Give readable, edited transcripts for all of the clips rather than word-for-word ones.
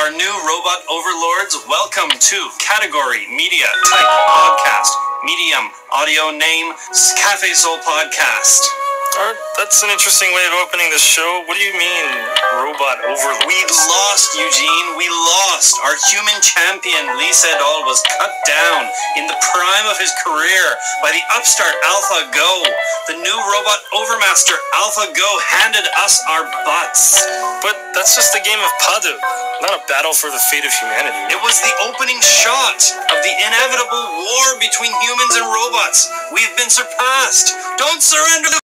our new robot overlords, welcome to Category Media Type Podcast. Medium, audio name, Cafe Soul Podcast. That's an interesting way of opening the show. What do you mean, robot overlords? We lost, Eugene. We lost. Our human champion, Lee Sedol, was cut down in the prime of his career by the upstart AlphaGo. The new robot overmaster, AlphaGo, handed us our butts. But that's just a game of Padu, not a battle for the fate of humanity. It was the opening shot of the inevitable war between humans and robots. We've been surpassed. Don't surrender the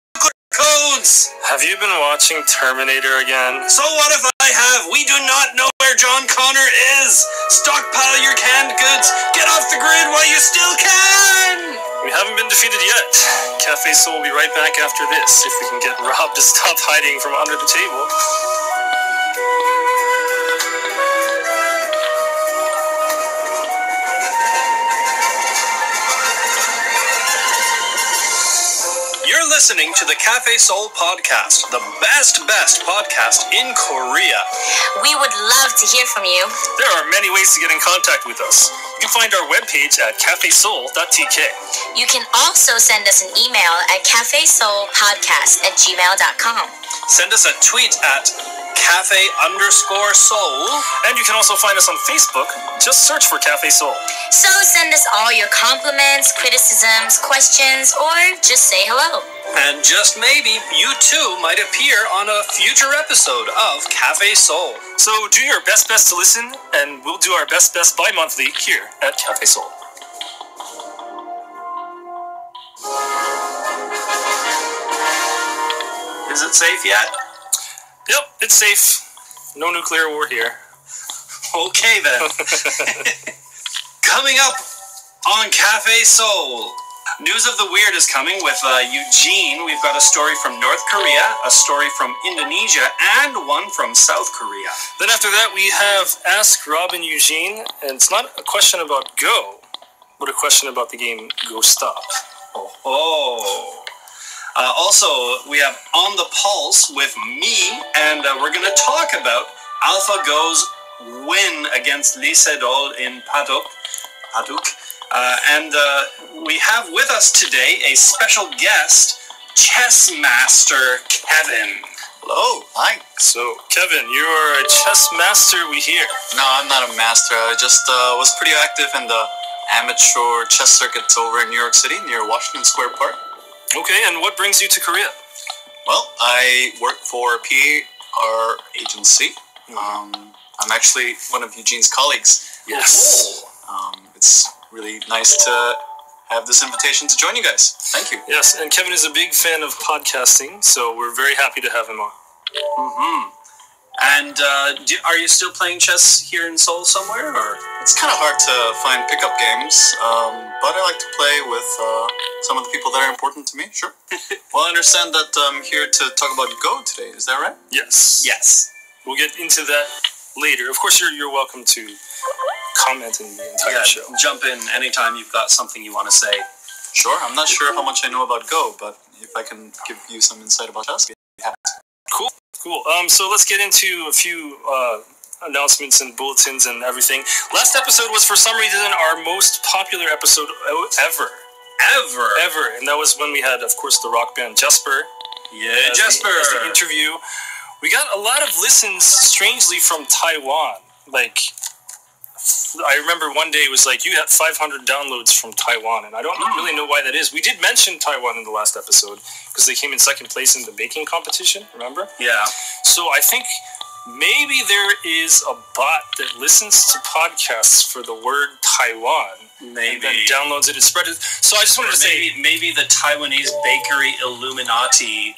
codes! Have you been watching Terminator again? So what if I have? We do not know where John Connor is! Stockpile your canned goods! Get off the grid while you still can! We haven't been defeated yet. Cafe Soul will be right back after this, if we can get Rob to stop hiding from under the table. You're listening to the Cafe Soul Podcast, the best podcast in Korea. We would love to hear from you. There are many ways to get in contact with us. You can find our webpage at cafesoul.tk. You can also send us an email at cafesoulpodcast@gmail.com. Send us a tweet at cafe_soul. And you can also find us on Facebook. Just search for Cafe Soul. So send us all your compliments, criticisms, questions, or just say hello. And just maybe, you too might appear on a future episode of Cafe Soul. So do your best to listen, and we'll do our best bi-monthly here at Cafe Soul. Is it safe yet? Yep, it's safe. No nuclear war here. Okay then. Coming up on Cafe Soul. News of the Weird is coming with Eugene. We've got a story from North Korea, a story from Indonesia, and one from South Korea. Then after that, we have Ask Rob and Eugene, and it's not a question about Go, but a question about the game Go Stop. Oh. Also, we have On the Pulse with me, and we're going to talk about AlphaGo's win against Lee Sedol in Paduk. And we have with us today a special guest, chess master Kevin. Hello. Hi. So, Kevin, you are a chess master, we hear. No, I'm not a master. I just was pretty active in the amateur chess circuits over in New York City, near Washington Square Park. Okay, and what brings you to Korea? Well, I work for a PR agency. I'm actually one of Eugene's colleagues. Yes. It's really nice to have this invitation to join you guys. Thank you. Yes, and Kevin is a big fan of podcasting, so we're very happy to have him on. Mm-hmm. And are you still playing chess here in Seoul somewhere? Or? It's kind of hard to find pickup games, but I like to play with some of the people that are important to me, sure. Well, I understand that I'm here to talk about Go today, is that right? Yes. Yes. We'll get into that later. Of course, you're welcome to comment in the entire show. Jump in anytime you've got something you want to say. Sure, I'm not sure how much I know about Go, but if I can give you some insight about chess, I'd be happy to. Cool. So let's get into a few announcements and bulletins and everything. Last episode was, for some reason, our most popular episode ever. Ever. And that was when we had, of course, the rock band Jesper. Yeah, Jesper. As the interview. We got a lot of listens, strangely, from Taiwan. Like, I remember one day it was like, you had 500 downloads from Taiwan, and I don't really know why that is. We did mention Taiwan in the last episode, because they came in second place in the baking competition, remember? Yeah. So I think maybe there is a bot that listens to podcasts for the word Taiwan. Maybe. And then downloads it and spreads it. So I just wanted to say... Maybe the Taiwanese bakery Illuminati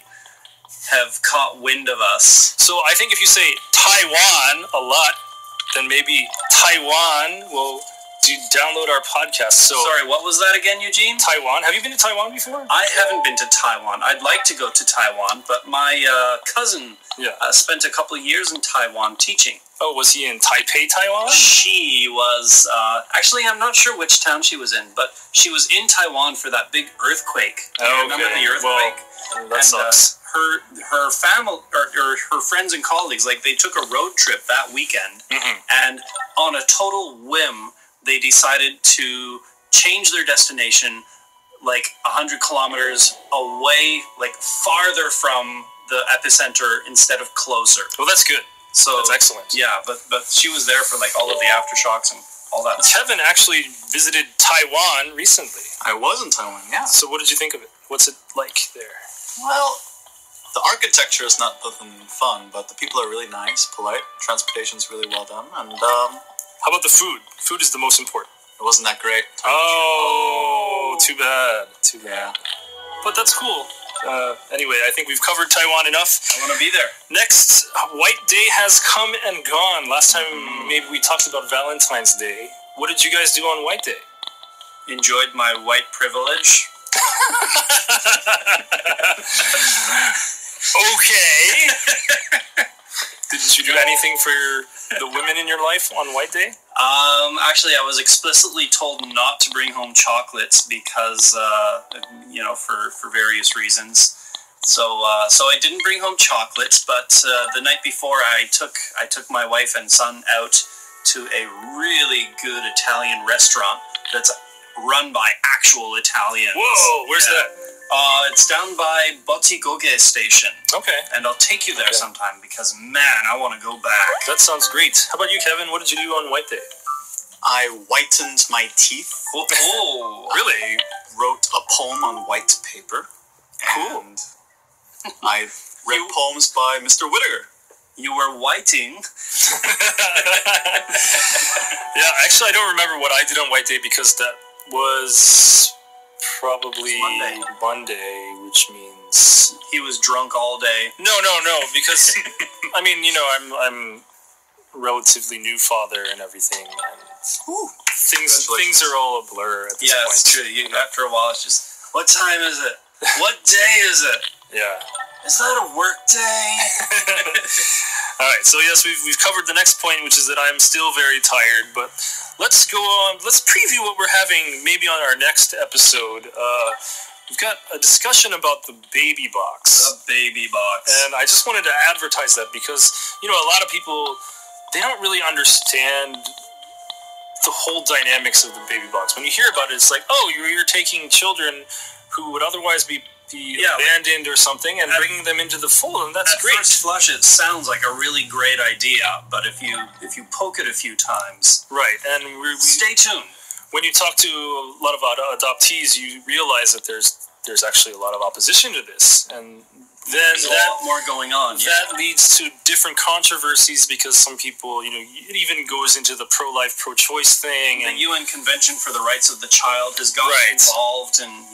have caught wind of us. So I think if you say Taiwan a lot, then maybe Taiwan will download our podcast. So sorry, what was that again, Eugene? Taiwan. Have you been to Taiwan before? I haven't been to Taiwan. I'd like to go to Taiwan, but my cousin spent a couple of years in Taiwan teaching. Oh, was he in Taipei, Taiwan? She was, actually, I'm not sure which town she was in, but she was in Taiwan for that big earthquake. Do you remember the earthquake? Well, that sucks. her family or her friends and colleagues, like they took a road trip that weekend, and on a total whim, they decided to change their destination like 100 kilometers away, like farther from the epicenter instead of closer. Well, that's good. So that's excellent. Yeah, but she was there for like all of the aftershocks and all that. Kevin actually visited Taiwan recently. I was in Taiwan, yeah. So what did you think of it? What's it like there? Well, the architecture is not nothing fun, but the people are really nice, polite. Transportation's really well done, and how about the food? Food is the most important. It wasn't that great. Oh, too bad. Too bad. Yeah. But that's cool. Anyway, I think we've covered Taiwan enough. I want to be there. Next, White Day has come and gone. Last time, maybe we talked about Valentine's Day. What did you guys do on White Day? Enjoyed my white privilege. Okay. Did you do anything for the women in your life on White Day? Actually, I was explicitly told not to bring home chocolates because, for various reasons. So I didn't bring home chocolates, but the night before, I took my wife and son out to a really good Italian restaurant that's run by actual Italians. Whoa, where's that? It's down by Bottigoge Station. Okay. And I'll take you there sometime because, man, I want to go back. That sounds great. How about you, Kevin? What did you do on White Day? I whitened my teeth. Oh, really? Wrote a poem on white paper. Cool. And I read poems by Mr. Whittaker. You were whiting. Yeah, actually, I don't remember what I did on White Day because that was probably Monday, which means he was drunk all day. No, because I mean, I'm relatively new father and everything, and things are all a blur at this point. Yeah, it's true. After a while, it's just, what time is it? What day is it? Yeah. Is that a work day? All right, so yes, we've covered the next point, which is that I'm still very tired, but let's go on. Let's preview what we're having maybe on our next episode. We've got a discussion about the baby box. The baby box. And I just wanted to advertise that because, a lot of people, they don't really understand the whole dynamics of the baby box. When you hear about it, it's like, oh, you're taking children who would otherwise be abandoned or something and bringing them into the fold, and that's great. At first flush, it sounds like a really great idea, but if you poke it a few times, right? And stay tuned. When you talk to a lot of adoptees, you realize that there's actually a lot of opposition to this, and then there's a lot more going on. That leads to different controversies because some people, it even goes into the pro-life, pro-choice thing. The UN Convention for the Rights of the Child has gotten involved, and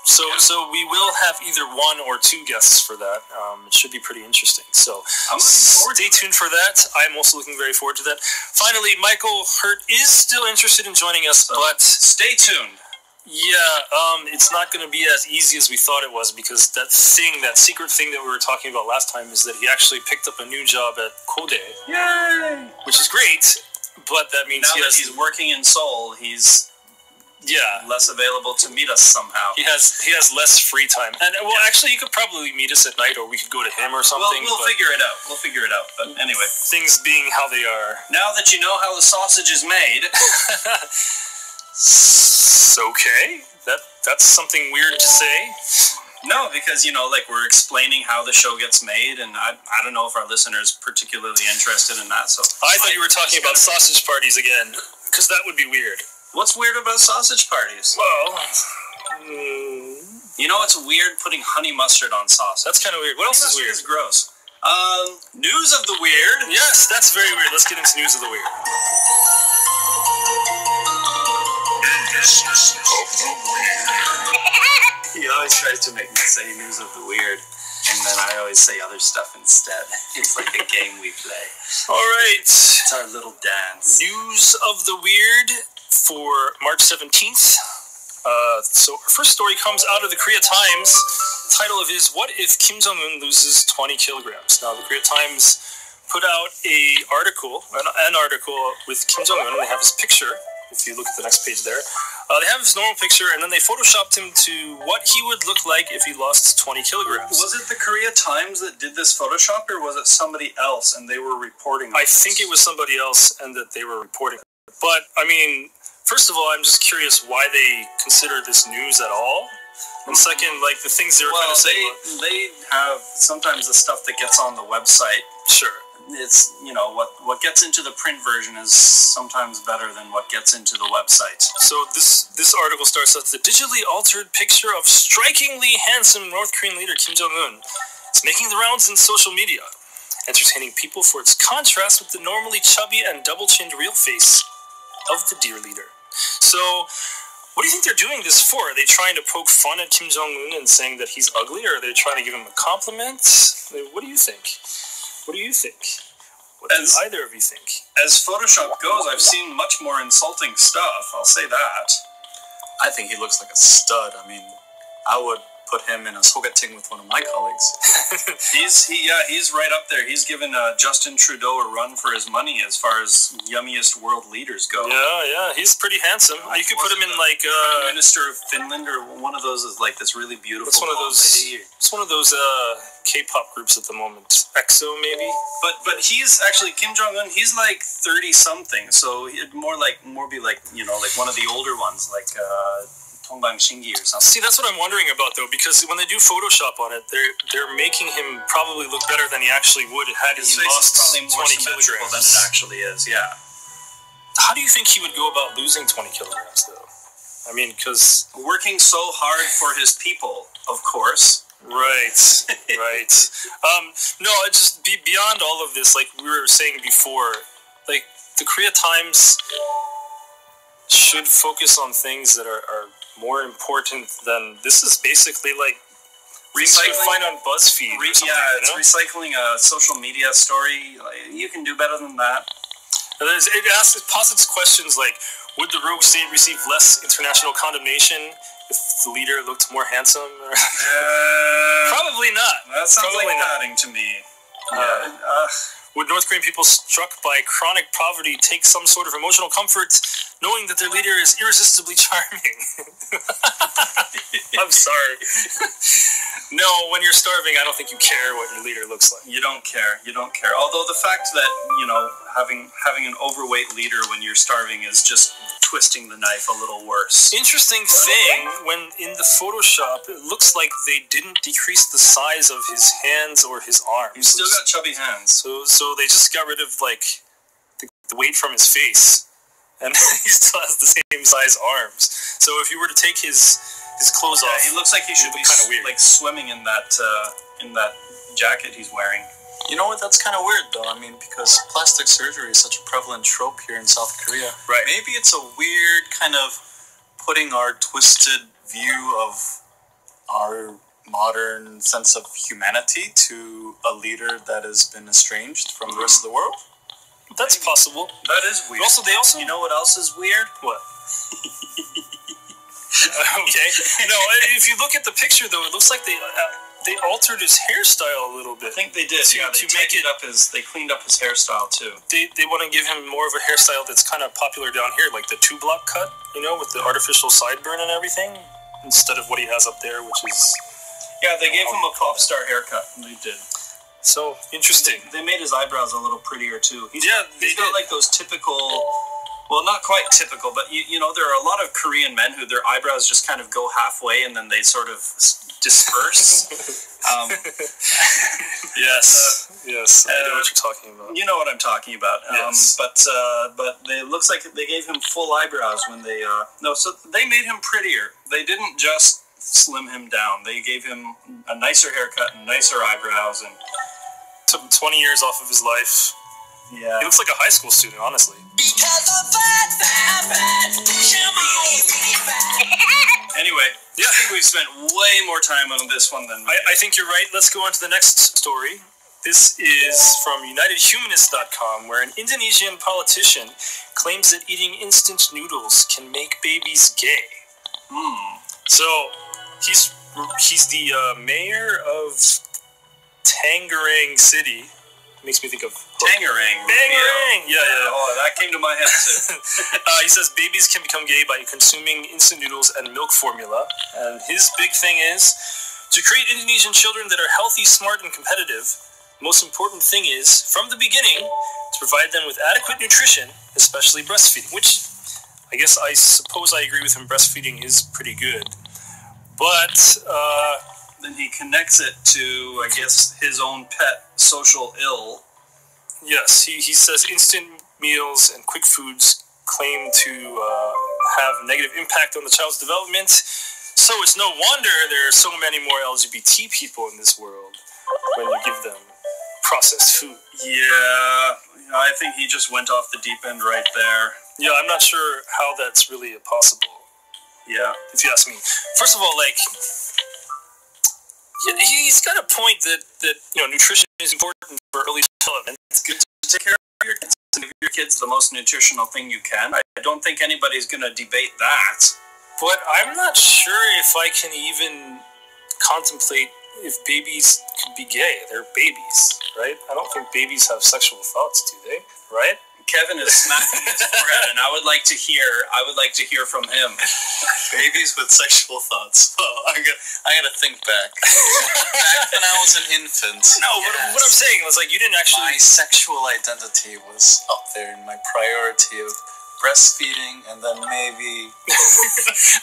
So we will have either one or two guests for that. It should be pretty interesting. So I'm looking forward. Stay tuned for that. I'm also looking very forward to that. Finally, Michael Hurt is still interested in joining us, but stay tuned. Yeah, it's not going to be as easy as we thought it was because that secret thing that we were talking about last time is that he actually picked up a new job at Code. Yay! Which is great, but that means now that he's working in Seoul, he's less available to meet us somehow. He has less free time. And actually, you could probably meet us at night, or we could go to him or something. We'll figure it out. But anyway, things being how they are. Now that you know how the sausage is made. Okay, that's something weird to say. No, because we're explaining how the show gets made, and I don't know if our listeners are particularly interested in that. So I thought you were talking about sausage parties again, because that would be weird. What's weird about sausage parties? Well, it's weird putting honey mustard on sausage. That's kind of weird. What else is weird? It's gross. News of the weird. Yes, that's very weird. Let's get into news of the weird. News of the weird. He always tries to make me say news of the weird, and then I always say other stuff instead. It's like a game we play. All right. It's our little dance. News of the weird for March 17th. So our first story comes out of the Korea Times. The title of it is, What If Kim Jong-un Loses 20 Kilograms? Now, the Korea Times put out an article with Kim Jong-un, and they have his picture. if you look at the next page there. They have his normal picture, and then they photoshopped him to what he would look like if he lost 20 kilograms. Was it the Korea Times that did this Photoshop, or was it somebody else and they were reporting on I think it was somebody else and that they were reporting. But, I mean, first of all, I'm just curious why they consider this news at all. And second, like, the things they were kind of saying. They have sometimes the stuff that gets on the website. Sure. It's, you know, what gets into the print version is sometimes better than what gets into the website. So this article starts with the digitally altered picture of strikingly handsome North Korean leader Kim Jong-un is making the rounds in social media, entertaining people for its contrast with the normally chubby and double-chinned real face of the dear leader. So, what do you think they're doing this for? Are they trying to poke fun at Kim Jong-un and saying that he's ugly, or are they trying to give him a compliment? What do you think? What do you think? What do either of you think? As Photoshop goes, I've seen much more insulting stuff, I'll say that. I think he looks like a stud. I mean, I would put him in a sogeting with one of my colleagues. He's right up there. He's given Justin Trudeau a run for his money as far as yummiest world leaders go. Yeah, he's pretty handsome. You could put him in like Prime Minister of Finland, or one of those is like this really beautiful. It's one of those. lady. It's one of those K-pop groups at the moment. EXO maybe. But he's actually Kim Jong Un. He's like 30 something, so it'd more be like, you know, like one of the older ones, like Tongbang Shingi or something. See, that's what I'm wondering about though, because when they do Photoshop on it, they're making him probably look better than he actually would had he lost probably more 20 kilograms than it actually is. Yeah. How do you think he would go about losing 20 kilograms though? I mean, because working so hard for his people, of course. Right. No, it just beyond all of this, like we were saying before, like the Korea Times should focus on things that are more important than this. Is basically like recycling. You find on BuzzFeed. It's recycling a social media story. You can do better than that. It posits questions like, would the rogue state receive less international condemnation if the leader looked more handsome? Probably not. That sounds like nodding to me. Would North Korean people struck by chronic poverty take some sort of emotional comfort knowing that their leader is irresistibly charming? I'm sorry. No, when you're starving, I don't think you care what your leader looks like. You don't care. Although the fact that, you know, having an overweight leader when you're starving is just twisting the knife a little worse. Interesting thing, when in the Photoshop, it looks like they didn't decrease the size of his hands or his arms. He's still got chubby hands. So they just got rid of like the weight from his face, and he still has the same size arms. So if you were to take his clothes off, he looks like he should be kind of weird, like swimming in that jacket he's wearing. You know what? That's kind of weird, though. I mean, because plastic surgery is such a prevalent trope here in South Korea. Right. Maybe it's a weird kind of putting our twisted view of our modern sense of humanity to a leader that has been estranged from the rest of the world. That's possible. That is weird. They also. You know what else is weird? What? Okay. No, if you look at the picture, though, it looks like they altered his hairstyle a little bit. I think they did. They cleaned up his hairstyle too. They want to give him more of a hairstyle that's kind of popular down here, like the 2-block cut, you know, with the artificial sideburn and everything, instead of what he has up there, which is. Yeah, they gave him a pop star haircut. They did. So interesting. They made his eyebrows a little prettier too. He's got like those typical. Well, not quite typical, but you know, there are a lot of Korean men who their eyebrows just kind of go halfway and then they sort of disperse. Yes, I know what you're talking about. You know what I'm talking about. Yes. But it looks like they gave him full eyebrows when they so they made him prettier. They didn't just slim him down. They gave him a nicer haircut and nicer eyebrows and took 20 years off of his life. Yeah. He looks like a high school student, honestly. Anyway, I think we've spent way more time on this one than I think you're right. Let's go on to the next story. This is from UnitedHumanist.com, where an Indonesian politician claims that eating instant noodles can make babies gay. So, he's the mayor of Tangerang City. Makes me think of Tangerang. Tangerang! Yeah. Oh, that came to my head too. He says babies can become gay by consuming instant noodles and milk formula. And his big thing is to create Indonesian children that are healthy, smart, and competitive. The most important thing is, from the beginning, to provide them with adequate nutrition, especially breastfeeding, which I suppose I agree with him. Breastfeeding is pretty good. But then he connects it to, I guess, his own pet social ill. Yes, he says instant meals and quick foods claim to have a negative impact on the child's development. So it's no wonder there are so many more LGBT people in this world when you give them processed food. Yeah, I think he just went off the deep end right there. Yeah, I'm not sure how that's really possible. Yeah. If you ask me. First of all, like, he's got a point that nutrition is important for early development. It's good to take care of your kids and give your kids the most nutritional thing you can. I don't think anybody's going to debate that. But I'm not sure if I can even contemplate if babies could be gay. They're babies, right? I don't think babies have sexual thoughts, do they? Right? Kevin is smacking his forehead, and I would like to hear from him. Babies with sexual thoughts. Well, I gotta think back. Back when I was an infant. No, yes. What I'm saying was, like, you didn't actually... My sexual identity was up there in my priority of breastfeeding, and then maybe...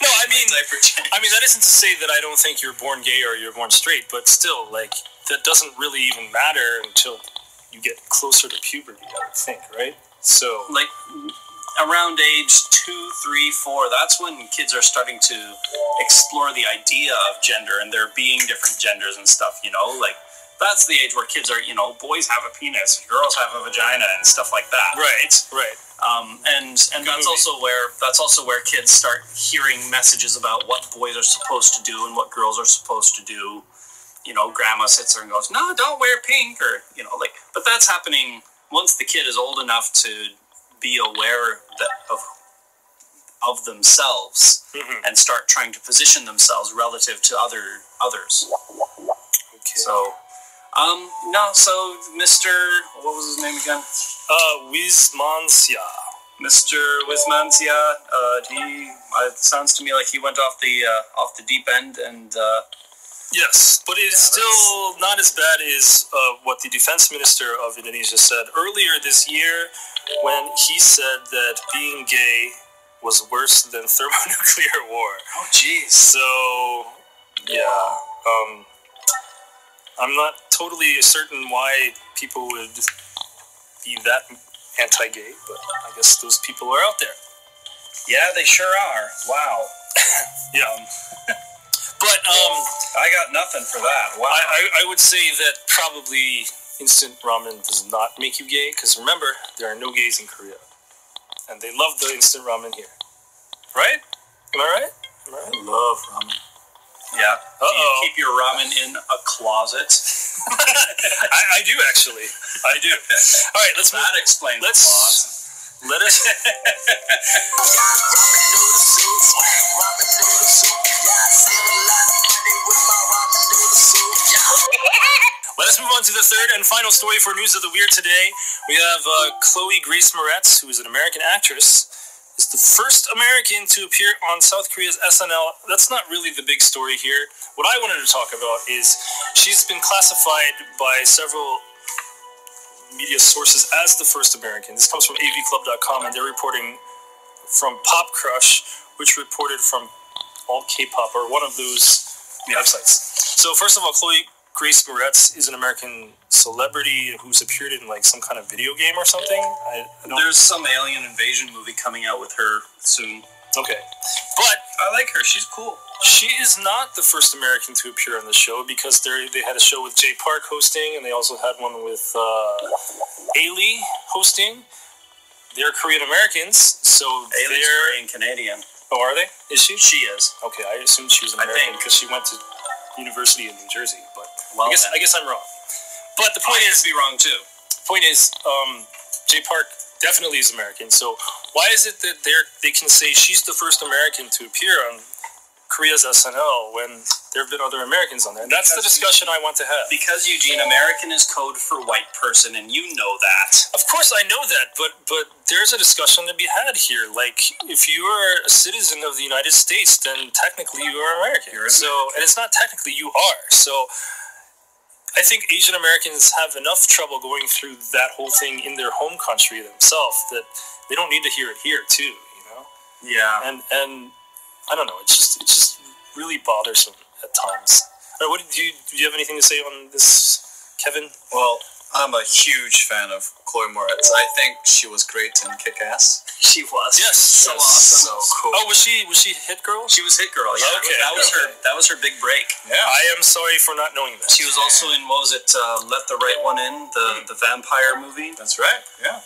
No, I mean... diaper change. I mean, that isn't to say that I don't think you're born gay or you're born straight, but still, like, that doesn't really even matter until you get closer to puberty, I would think, right? So, like, around age 2, 3, 4, that's when kids are starting to explore the idea of gender and there being different genders and stuff, like, that's the age where kids are, boys have a penis, girls have a vagina and stuff like that. Right. And that's also where kids start hearing messages about what boys are supposed to do and what girls are supposed to do. Grandma sits there and goes, no, don't wear pink, or, but that's happening once the kid is old enough to be aware of themselves and start trying to position themselves relative to others. Okay. So, so Mr. What was his name again? Wismancia. Mr. Wismancia. It sounds to me like he went off the deep end and. Yes, but it's still not as bad as what the defense minister of Indonesia said earlier this year when he said that being gay was worse than thermonuclear war. Oh, jeez. So, yeah. I'm not totally certain why people would be that anti-gay, but I guess those people are out there. Yeah, they sure are. Wow. Yeah. But I got nothing for that. Wow. I would say that probably instant ramen does not make you gay, because remember, there are no gays in Korea. And they love the instant ramen here. Right? Am I right? I love ramen. Yeah. Do you keep your ramen in a closet? I do, actually. I do. All right, let's move. That explains a lot. Let us... Let us move on to the third and final story for News of the Weird today. We have Chloe Grace Moretz, who is an American actress, is the first American to appear on South Korea's SNL. That's not really the big story here. What I wanted to talk about is she's been classified by several media sources as the first American. This comes from avclub.com, and they're reporting from Pop Crush, which reported from All K-Pop, or one of those websites. So first of all, Chloe Grace Moretz is an American celebrity who's appeared in like some kind of video game or something. There's some alien invasion movie coming out with her soon. Okay. But I like her. She's cool. She is not the first American to appear on the show, because they had a show with Jay Park hosting, and they also had one with Ailey hosting. They're Korean Americans, so Ailey's Korean Canadian. Oh, are they? Is she? She is. Okay, I assumed she was American because she went to university in New Jersey, but well, I guess I'm wrong. But the point is, be wrong too. Point is, Jay Park definitely is American. So why is it that they can say she's the first American to appear on Korea's SNL when there have been other Americans on there. And that's the discussion I want to have. Because, Eugene, American is code for white person, and you know that. Of course I know that, but there's a discussion to be had here. Like, if you are a citizen of the United States, then technically you are American. And it's not technically, you are. So I think Asian Americans have enough trouble going through that whole thing in their home country themselves that they don't need to hear it here too, you know? Yeah. And I don't know, it's just really bothersome at times. What do you have anything to say on this, Kevin? Well, I'm a huge fan of Chloe Moretz. I think she was great in Kick-Ass. She was. Yes. So awesome. So cool. Oh, was she Hit Girl? She was Hit Girl, yeah. Okay. That was her big break. Yeah. I am sorry for not knowing that. She was also in, what was it, Let the Right One In, the vampire movie. That's right. Yeah.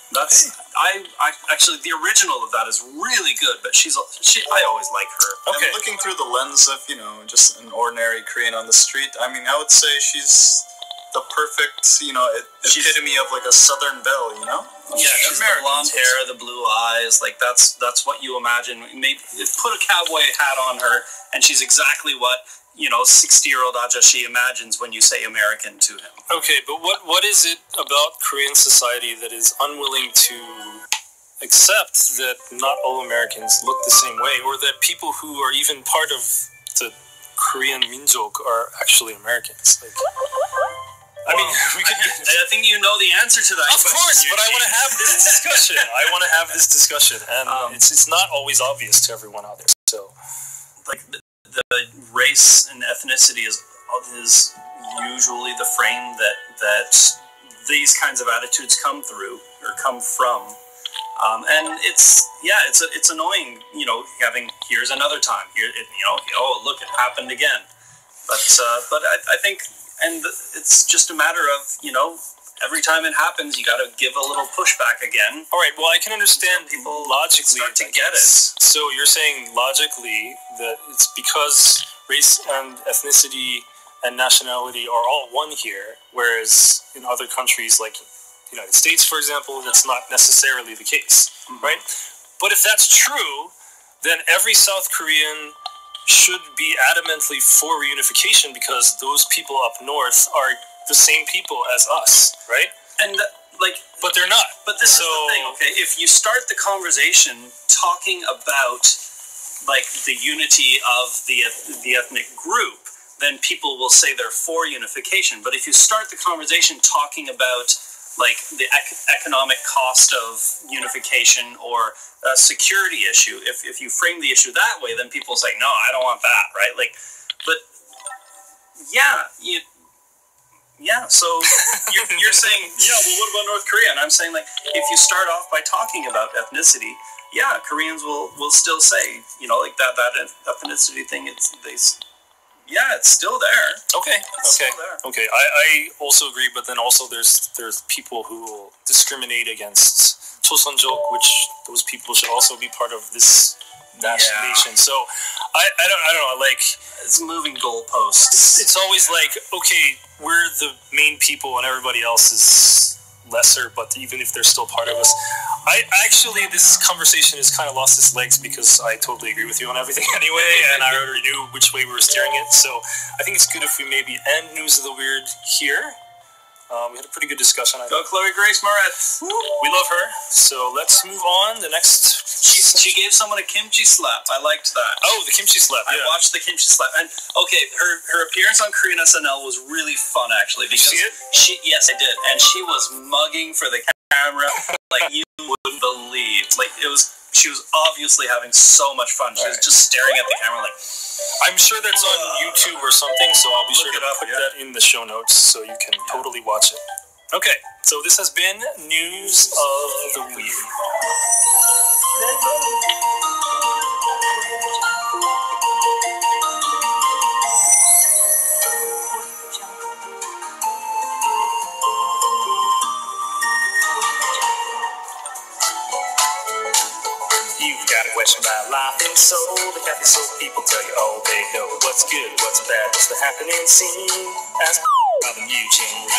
I actually, the original of that is really good, but I always like her. Okay. And looking through the lens of, just an ordinary Korean on the street, I mean, I would say she's the perfect, epitome of like a Southern belle, Yeah, she's the blonde hair, the blue eyes, like that's what you imagine. Maybe put a cowboy hat on her, and she's exactly what 60-year-old Ajashi imagines when you say American to him. Okay, but what is it about Korean society that is unwilling to accept that not all Americans look the same way, or that people who are even part of the Korean minjok are actually Americans? Like, I mean, I think you know the answer to that. Of course, but I want to have this discussion. And it's not always obvious to everyone out there. So, like the race and ethnicity is usually the frame that these kinds of attitudes come through or come from. And it's annoying, having here's another time here, oh look, it happened again. But I think. And it's just a matter of, every time it happens, you got to give a little pushback again. All right, well, I can understand people logically start to get it. So you're saying logically that it's because race and ethnicity and nationality are all one here, whereas in other countries like the United States, for example, that's not necessarily the case, right? But if that's true, then every South Korean should be adamantly for reunification because those people up north are the same people as us, right? And but they're not. But this is the thing, okay? If you start the conversation talking about the unity of the ethnic group, then people will say they're for unification. But if you start the conversation talking about the economic cost of unification or a security issue, if you frame the issue that way, then people say, no, I don't want that, right? So you're saying, well, what about North Korea? And I'm saying, if you start off by talking about ethnicity, Koreans will still say, that ethnicity thing, it's still there. Okay. Still there. Okay. I also agree, but then also there's people who will discriminate against Chosunjok, which those people should also be part of this nation. So I don't know. It's moving goalposts. It's always okay, we're the main people and everybody else is lesser, but even if they're still part of us. This conversation has kind of lost its legs because I totally agree with you on everything anyway, and I already knew which way we were steering it, so I think it's good if we maybe end News of the Weird here. We had a pretty good discussion. Go Chloe Grace Moretz. We love her, so let's move on. The next... She gave someone a kimchi slap. I liked that. Oh, the kimchi slap, yeah. I watched the kimchi slap. And, okay, her appearance on Korean SNL was really fun, actually. Did you see it? Yes, I did. And she was mugging for the camera you wouldn't believe. She was obviously having so much fun. She was just staring at the camera I'm sure that's on YouTube or something, so I'll be sure to put that in the show notes so you can totally watch it. Okay, so this has been News of the Weird. You've got a question about life and soul. The Catholic soul people tell you all they know. What's good, what's bad, what's the happening scene? Ask Robin Eugene.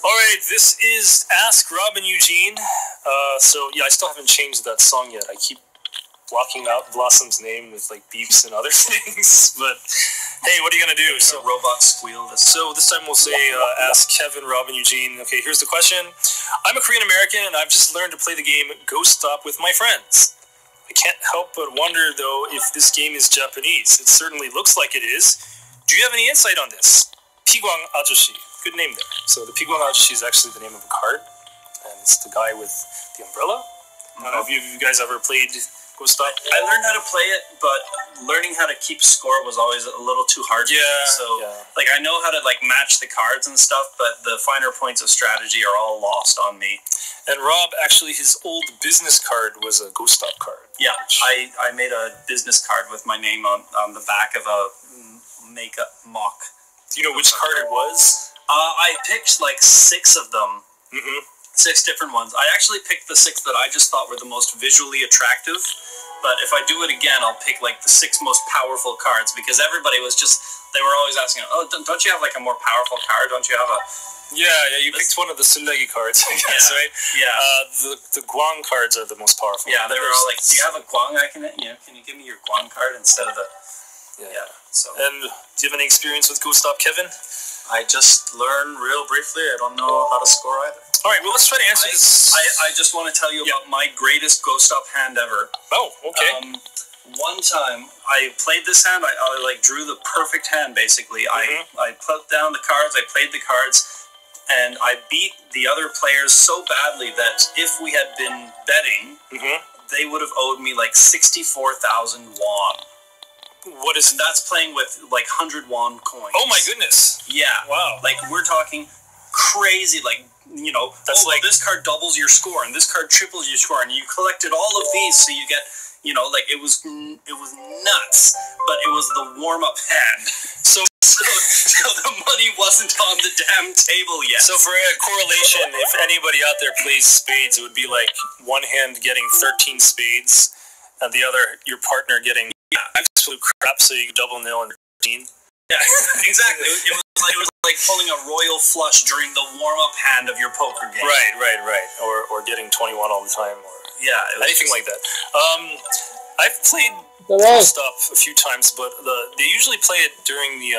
Alright, this is Ask Robin Eugene. I still haven't changed that song yet. I keep blocking out Blossom's name with like beeps and other things. But hey, what are you gonna do? So robot squeal. So this time we'll say, ask Kevin, Robin, Eugene. Okay, here's the question. I'm a Korean American and I've just learned to play the game Ghost Stop with my friends. I can't help but wonder though if this game is Japanese. It certainly looks like it is. Do you have any insight on this? Pigwang Ajoshi. Good name there. So the Pigwang Ajoshi is actually the name of a card, and it's the guy with the umbrella. I don't know if you guys ever played Ghost Stop. I learned how to play it, but learning how to keep score was always a little too hard for me. So, like, I know how to, like, match the cards and stuff, but the finer points of strategy are all lost on me. And Rob, actually, his old business card was a Ghost Stop card. Yeah, I made a business card with my name on the back of a makeup mock. Do you know which card it was? I picked, like, 6 of them. Mm-hmm. 6 different ones. I actually picked the 6 that I just thought were the most visually attractive. But if I do it again, I'll pick like the 6 most powerful cards because everybody was just, they were always asking, oh, don't you have like a more powerful card? Don't you have a... Yeah, you picked one of the Sundagi cards, I guess, right? Yeah. The Guang cards are the most powerful. Yeah, they were all like, do you have a Guang can you give me your Guang card instead of the... Yeah. So. And do you have any experience with Ghost Stop, Kevin? I just learned real briefly. I don't know how to score either. All right, well, let's try to answer this. I just want to tell you about my greatest Ghost Stop hand ever. Oh, okay. One time, I played this hand. I like drew the perfect hand, basically. Mm-hmm. I put down the cards, I played the cards, and I beat the other players so badly that if we had been betting, they would have owed me like 64,000 won. What is... And that's playing with like 100 won coins. Oh my goodness. Yeah. Wow. Like we're talking crazy, like, you know, that's like this card doubles your score and this card triples your score and you collected all of these so you get, you know, like it was nuts, but it was the warm-up hand. So the money wasn't on the damn table yet. So for a correlation, if anybody out there plays spades, it would be like one hand getting 13 spades and the other, your partner getting absolute crap, so you double nil and 13. Yeah, exactly. It was like pulling a royal flush during the warm-up hand of your poker game. Right. Or getting 21 all the time, or anything like that. I've played Ghost Stop a few times, but they usually play it during the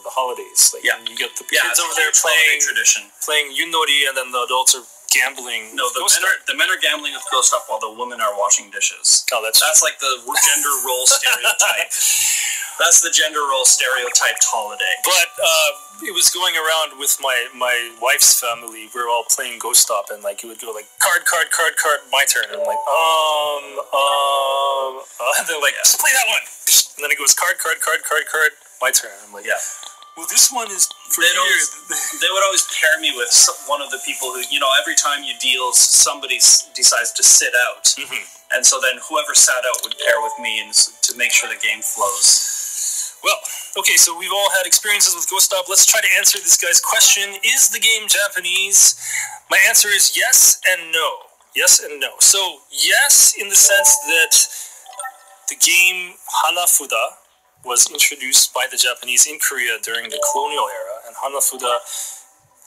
holidays. Like, you get the kids over there playing Yunori, and then the adults are gambling. No, the men are gambling with Ghost Stop while the women are washing dishes. Oh, that's like the gender role stereotype. That's the gender role stereotyped holiday. But it was going around with my wife's family. We were all playing Ghost Stop, and like it would go like card, my turn. And I'm like, and they're like, play that one. And then it goes card, my turn. I'm like, well, this one is for you. They would always pair me with one of the people who, you know, every time you deal, somebody decides to sit out. And so then whoever sat out would pair with me and to make sure the game flows. Well, okay, so we've all had experiences with Ghost Stop. Let's try to answer this guy's question. Is the game Japanese? My answer is yes and no. Yes and no. So, yes, in the sense that the game Hanafuda was introduced by the Japanese in Korea during the colonial era, and Hanafuda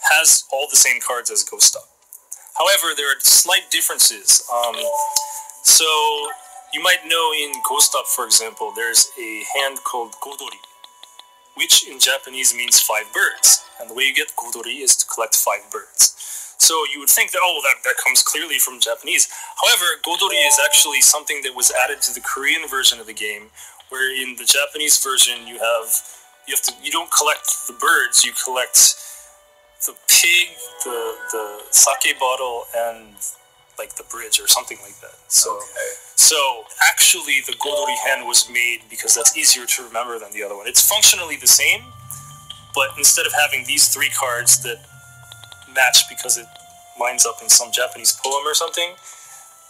has all the same cards as Ghost Stop. However, there are slight differences. So, you might know in Ghost Stop, for example, there's a hand called Godori, which in Japanese means 5 birds. And the way you get Godori is to collect 5 birds. So you would think that, that comes clearly from Japanese. However, Godori is actually something that was added to the Korean version of the game, where in the Japanese version you don't collect the birds, you collect the pig, the sake bottle, and like the bridge or something like that. So actually the Godori hand was made because that's easier to remember than the other one. It's functionally the same, but instead of having these 3 cards that match because it lines up in some Japanese poem or something,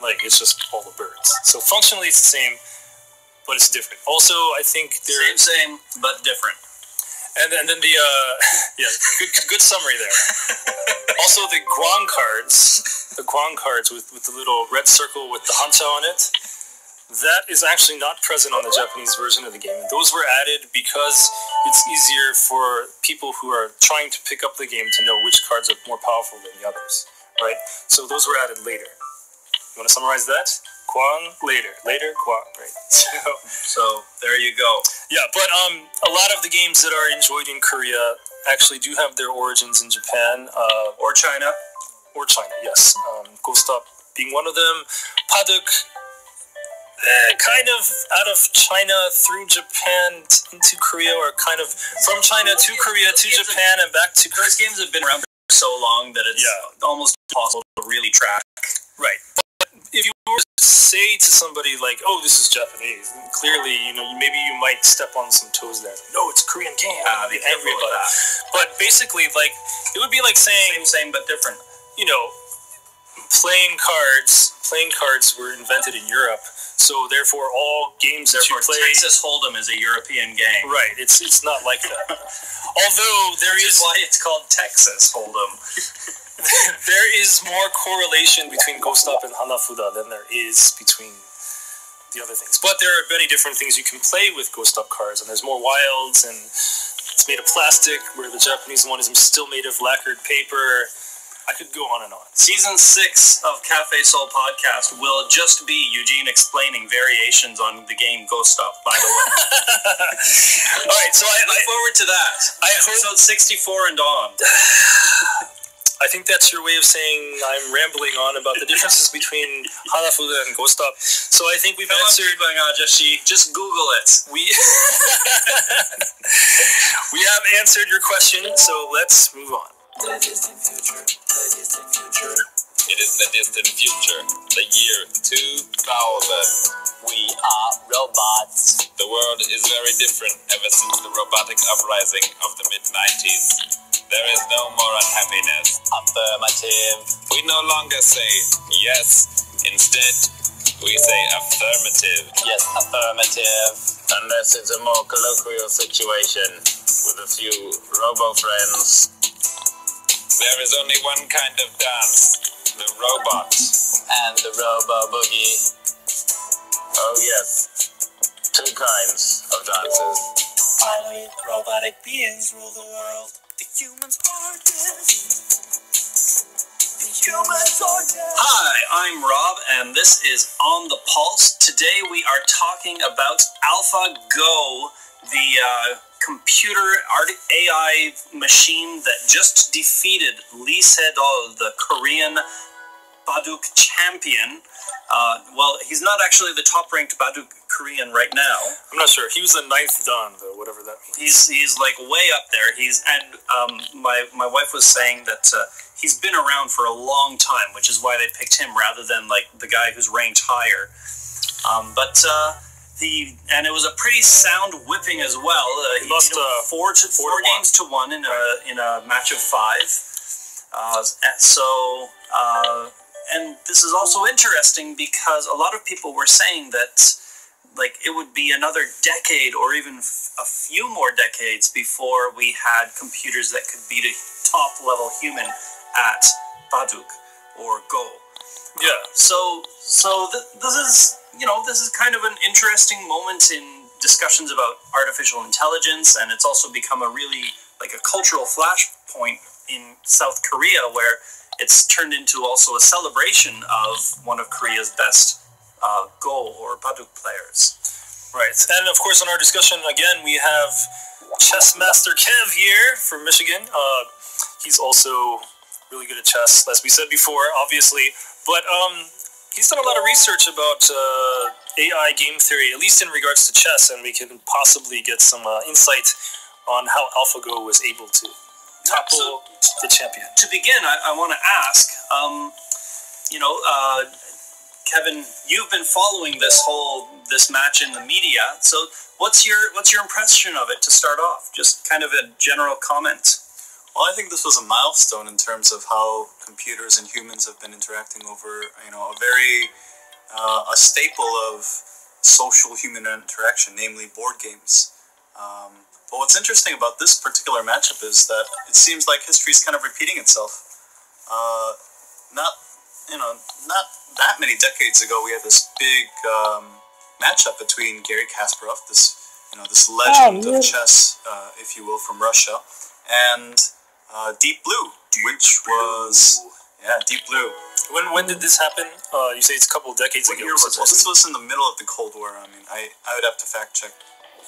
like it's just all the birds. So functionally it's the same, but it's different. Also, I think they're... Same, but different. And then the, good summary there. Also, the Guang cards with the little red circle with the hanta on it, that is actually not present on the Japanese version of the game. Those were added because it's easier for people who are trying to pick up the game to know which cards are more powerful than the others, right? So those were added later. You want to summarize that? Kwang, later, Kwang, right? So there you go. Yeah, but a lot of the games that are enjoyed in Korea actually do have their origins in Japan, Or China. Yes. Ghost Up being one of them. Paduk, kind of out of China through Japan into Korea, or kind of from China to Korea to Japan and back to Korea. Those games have been around for so long that it's almost impossible to really track. Right. But if you were to say to somebody like, "Oh, this is Japanese," clearly, maybe you might step on some toes there. No, it's a Korean game. Be Angry careful about with that. But basically, like, it would be like saying, Same but different. playing cards were invented in Europe, so therefore all games that you play. Texas Hold'em is a European game. Right. It's not like that. Although there is why it's called Texas Hold'em. there is more correlation between Ghost Up and Hanafuda than there is between the other things. But there are many different things you can play with Ghost Up cards, and there's more wilds, and it's made of plastic, where the Japanese one is still made of lacquered paper. I could go on and on. Season 6 of Cafe Soul Podcast will just be Eugene explaining variations on the game Ghost Up, by the way. All right, so I look forward to that. Episode 64 and on. I think that's your way of saying I'm rambling on about the differences between Hanafuda and Ghost Up. So I think we've answered. Just Google it. We have answered your question, so let's move on. The distant future. It is the distant future. The year 2000. We are robots. The world is very different ever since the robotic uprising of the mid-90s. There is no more unhappiness. Affirmative. We no longer say yes. Instead, we say affirmative. Yes, affirmative. Unless it's a more colloquial situation with a few robo-friends. There is only one kind of dance. The robot. And the robo-boogie. Oh yes. 2 kinds of dances. Finally, robotic beings rule the world. The humans are dead. The humans are dead. Hi, I'm Rob, and this is On the Pulse. Today we are talking about AlphaGo, the computer AI machine that just defeated Lee Sedol, the Korean Baduk champion. Well, he's not actually the top-ranked Baduk Korean right now. I'm not sure. He was the 9th Dan, though, whatever that means. He's like way up there. My wife was saying that he's been around for a long time, which is why they picked him rather than like the guy who's ranked higher. And it was a pretty sound whipping as well. He lost four games to 1 in a match of 5. And this is also interesting because a lot of people were saying that like it would be another decade or even a few more decades before we had computers that could beat a top level human at Baduk or Go. Yeah. This is kind of an interesting moment in discussions about artificial intelligence, and it's also become a really like a cultural flashpoint in South Korea where it's turned into also a celebration of one of Korea's best Go or Baduk players. Right. And of course, in our discussion, again, we have Chess Master Kev here from Michigan. He's also really good at chess, as we said before, obviously. But he's done a lot of research about AI game theory, at least in regards to chess, and we can possibly get some insight on how AlphaGo was able to topple the champion. To begin, I want to ask, Kevin, you've been following this match in the media. So, what's your impression of it to start off? Just kind of a general comment. Well, I think this was a milestone in terms of how computers and humans have been interacting over, a staple of social human interaction, namely board games. But what's interesting about this particular matchup is that it seems like history is kind of repeating itself. Not that many decades ago, we had this big matchup between Garry Kasparov, this legend of chess, if you will, from Russia, and Deep Blue, which was Yeah, Deep Blue. When did this happen? You say it's a couple of decades ago. What year was it? Well, this was in the middle of the Cold War. I mean, I would have to fact check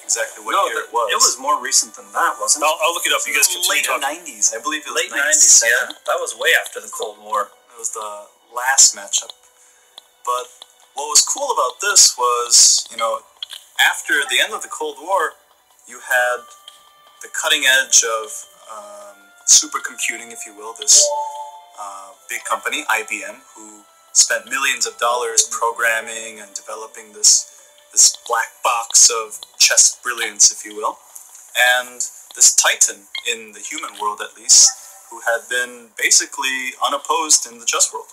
exactly what year it was. It was more recent than that, wasn't it? I'll look it up. You guys continue late talking. 90s. I believe it was Late 90s, yeah. That was way after the Cold War. It was the last matchup. But what was cool about this was, after the end of the Cold War, you had the cutting edge of supercomputing, if you will, this big company, IBM, who spent millions of dollars programming and developing this black box of chess brilliance, if you will, and this titan in the human world, at least, who had been basically unopposed in the chess world.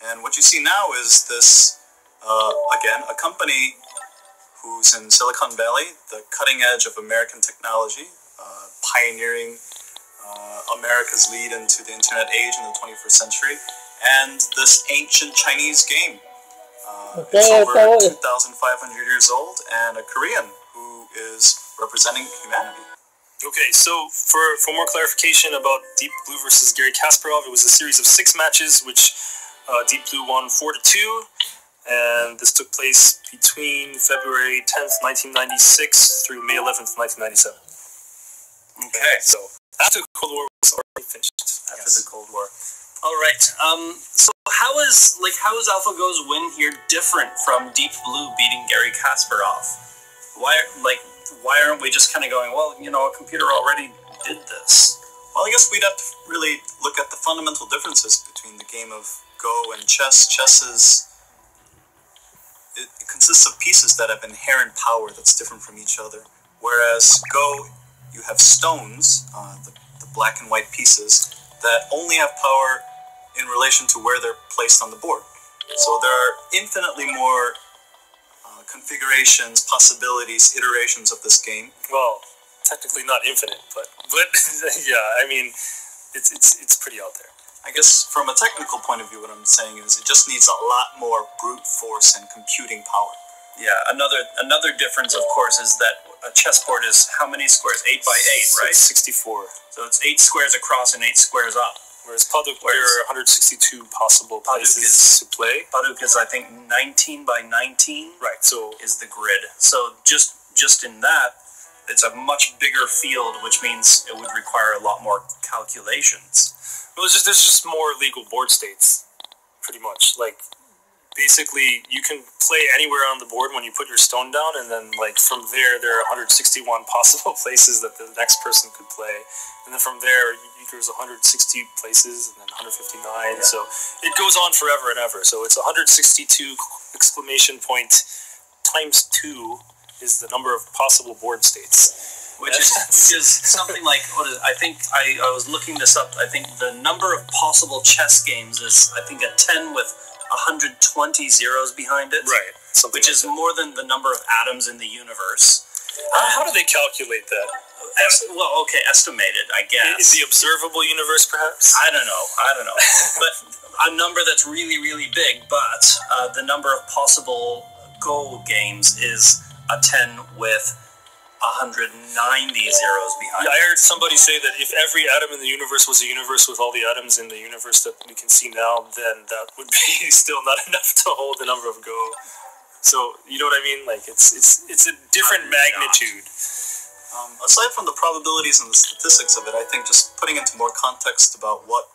And what you see now is this, again, a company who's in Silicon Valley, the cutting edge of American technology, pioneering America's lead into the internet age in the 21st century, and this ancient Chinese game. It's over 2,500 years old, and a Korean who is representing humanity. Okay, so for more clarification about Deep Blue versus Garry Kasparov, it was a series of 6 matches, which Deep Blue won 4-2, and this took place between February 10th, 1996 through May 11th, 1997. Okay. So after the Cold War was already finished. After the Cold War. All right. So how is AlphaGo's win here different from Deep Blue beating Garry Kasparov? Why aren't we just kind of going, well, a computer already did this? Well, I guess we'd have to really look at the fundamental differences between the game of Go and chess. Chess it consists of pieces that have inherent power that's different from each other, whereas Go, you have stones, the black and white pieces, that only have power in relation to where they're placed on the board. So there are infinitely more configurations, possibilities, iterations of this game. Well, technically not infinite, but yeah, I mean, it's pretty out there. I guess from a technical point of view, what I'm saying is it just needs a lot more brute force and computing power. Yeah, another difference, of course, is that a chessboard is how many squares? 8 by 8, right? 64. So it's 8 squares across and 8 squares up. Whereas Paduk, there are 162 possible places to play. Paduk is, I think, 19 by 19. Right. So is the grid. So just in that, it's a much bigger field, which means it would require a lot more calculations. Well, there's just more legal board states, pretty much. Like, basically, you can play anywhere on the board when you put your stone down, and then, from there are 161 possible places that the next person could play. And then from there, there's 160 places, and then 159, yeah. So it goes on forever and ever. So it's 162 exclamation point times 2 is the number of possible board states. Which is something like, I think I was looking this up, I think the number of possible chess games is, I think, a 10 with 120 zeros behind it. Right. Which is more than the number of atoms in the universe. How do they calculate that? Estimated, I guess. Is the observable universe, perhaps? I don't know. But a number that's really, really big, but the number of possible Go games is a 10 with 190 zeros behind it. I heard somebody say that if every atom in the universe was a universe with all the atoms in the universe that we can see now, then that would be still not enough to hold the number of Go. So, you know what I mean? It's a different magnitude. Aside from the probabilities and the statistics of it, I think just putting into more context about what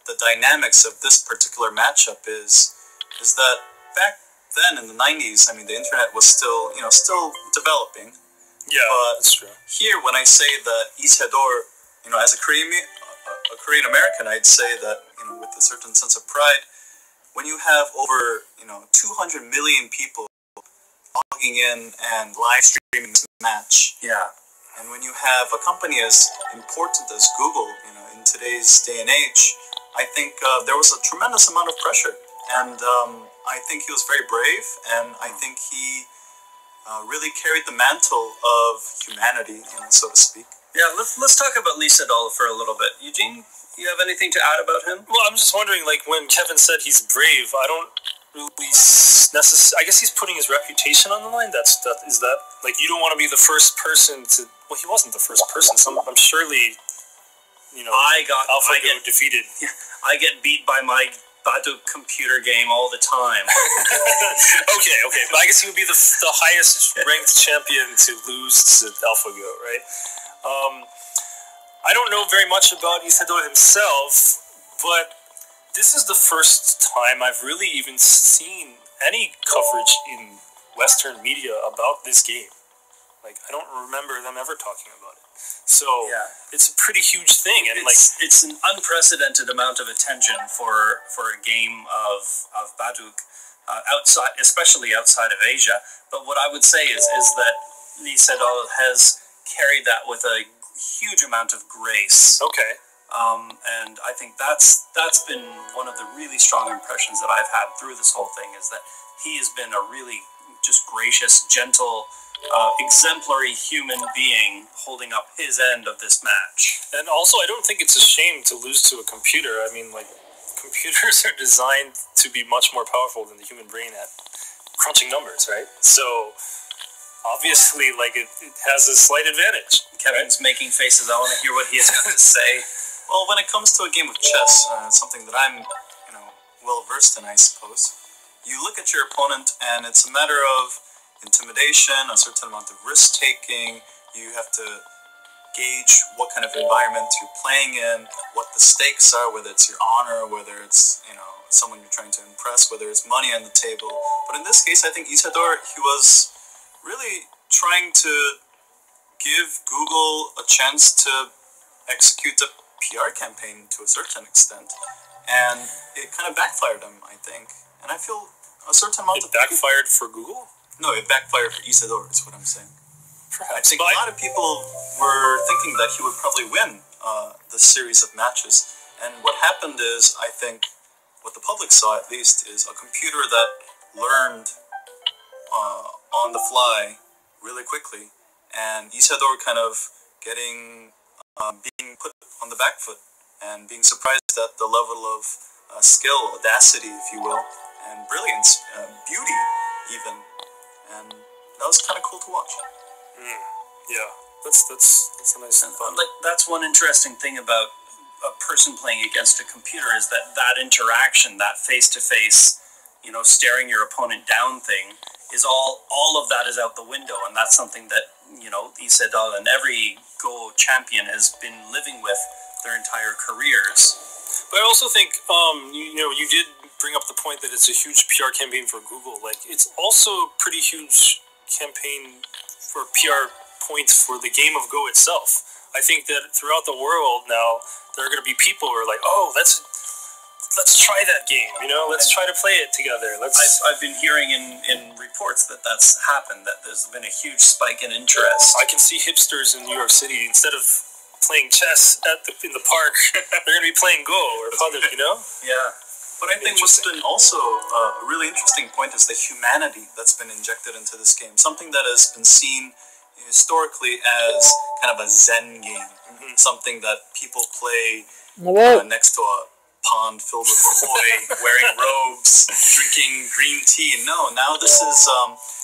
the dynamics of this particular matchup is that back then in the 90s, I mean, the internet was still developing. Yeah, but that's true. Here, when I say that Isidore, as a Korean American, I'd say that, with a certain sense of pride, when you have over, 200 million people logging in and live streaming this match. Yeah. And when you have a company as important as Google, in today's day and age, I think there was a tremendous amount of pressure. And I think he was very brave, and I think he really carried the mantle of humanity, so to speak. Yeah, let's talk about Lee Sedol for a little bit. Eugene, you have anything to add about him? Well, I'm just wondering, when Kevin said he's brave, I don't really I guess he's putting his reputation on the line. Is that you don't want to be the first person to. Well, he wasn't the first person. I'm surely AlphaGo defeated. I get beat by my Baduk computer game all the time. Okay, but I guess he would be the highest ranked champion to lose to AlphaGo, right? I don't know very much about Isidore himself, but this is the first time I've really even seen any coverage in Western media about this game. Like, I don't remember them ever talking about it. So, it's a pretty huge thing. And it's an unprecedented amount of attention for a game of Baduk, especially outside of Asia. But what I would say is that Lee Sedol has carried that with a huge amount of grace. Okay. And I think that's been one of the really strong impressions that I've had through this whole thing, is that he has been a really just gracious, gentle, exemplary human being holding up his end of this match. And also, I don't think it's a shame to lose to a computer. I mean, like, computers are designed to be much more powerful than the human brain at crunching numbers, right? So, obviously, like, it has a slight advantage. Kevin's making faces. I want to hear what he has got to say. Well, when it comes to a game of chess, something that I'm, well versed in, I suppose. You look at your opponent, and it's a matter of intimidation, a certain amount of risk taking. You have to gauge what kind of environment you're playing in, what the stakes are, whether it's your honor, whether it's someone you're trying to impress, whether it's money on the table. But in this case, I think Isidore, he was really trying to give Google a chance to execute a PR campaign to a certain extent, and it kind of backfired him, I think. And I feel a certain amount of... It backfired for Google? No, it backfired for Isidore, is what I'm saying. Perhaps. I think a lot of people were thinking that he would probably win the series of matches, and what happened is, I think, what the public saw at least, is a computer that learned on the fly really quickly, and Isidore kind of being put on the back foot and being surprised at the level of skill, audacity, if you will, and brilliance, beauty even, and that was kind of cool to watch. Yeah, that's a nice thing. Like, that's one interesting thing about a person playing against a computer, is that interaction, that face-to-face, staring your opponent down thing, is all of that is out the window, and that's something that Isidore and every Go champion has been living with their entire careers. But I also think you did bring up the point that it's a huge PR campaign for Google. Like, it's also a pretty huge campaign for PR points for the game of Go itself. I think that throughout the world now, there are going to be people who are like, oh, let's try that game, let's try to play it together. I've been hearing in reports that that's happened, that there's been a huge spike in interest. I can see hipsters in New York City, instead of playing chess in the park, they're going to be playing Go or Paduk, Yeah. But I think what's been also a really interesting point is the humanity that's been injected into this game. Something that has been seen historically as kind of a Zen game. Mm-hmm. Something that people play next to a pond filled with koi, wearing robes, drinking green tea. No, now this is...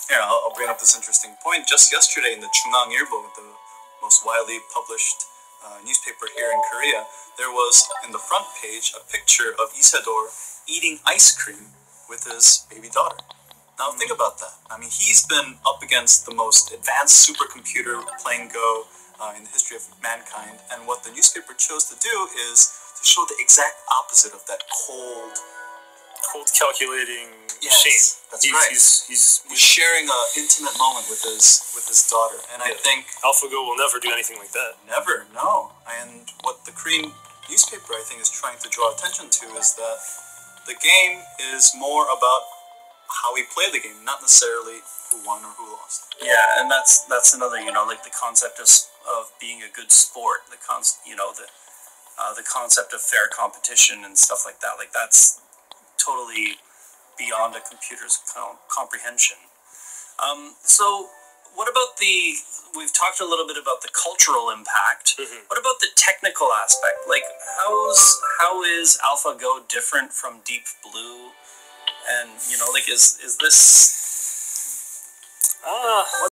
here, I'll bring up this interesting point. Just yesterday in the 중앙일보, the most widely published newspaper here in Korea, there was, in the front page, a picture of Isidore eating ice cream with his baby daughter. Now think about that. I mean, he's been up against the most advanced supercomputer playing Go in the history of mankind, and what the newspaper chose to do is to show the exact opposite of that cold calculating machine. That's right. He's sharing an intimate moment with his daughter, and I think AlphaGo will never do anything like that. Never, no. And what the Korean newspaper, I think, is trying to draw attention to is that the game is more about how we play the game, not necessarily who won or who lost. Yeah, and that's another, like the concept of being a good sport, the concept of fair competition and stuff like that. Like, that's totally beyond a computer's comprehension. So what about we've talked a little bit about the cultural impact. Mm-hmm. What about the technical aspect? Like, how is AlphaGo different from Deep Blue? And, is this...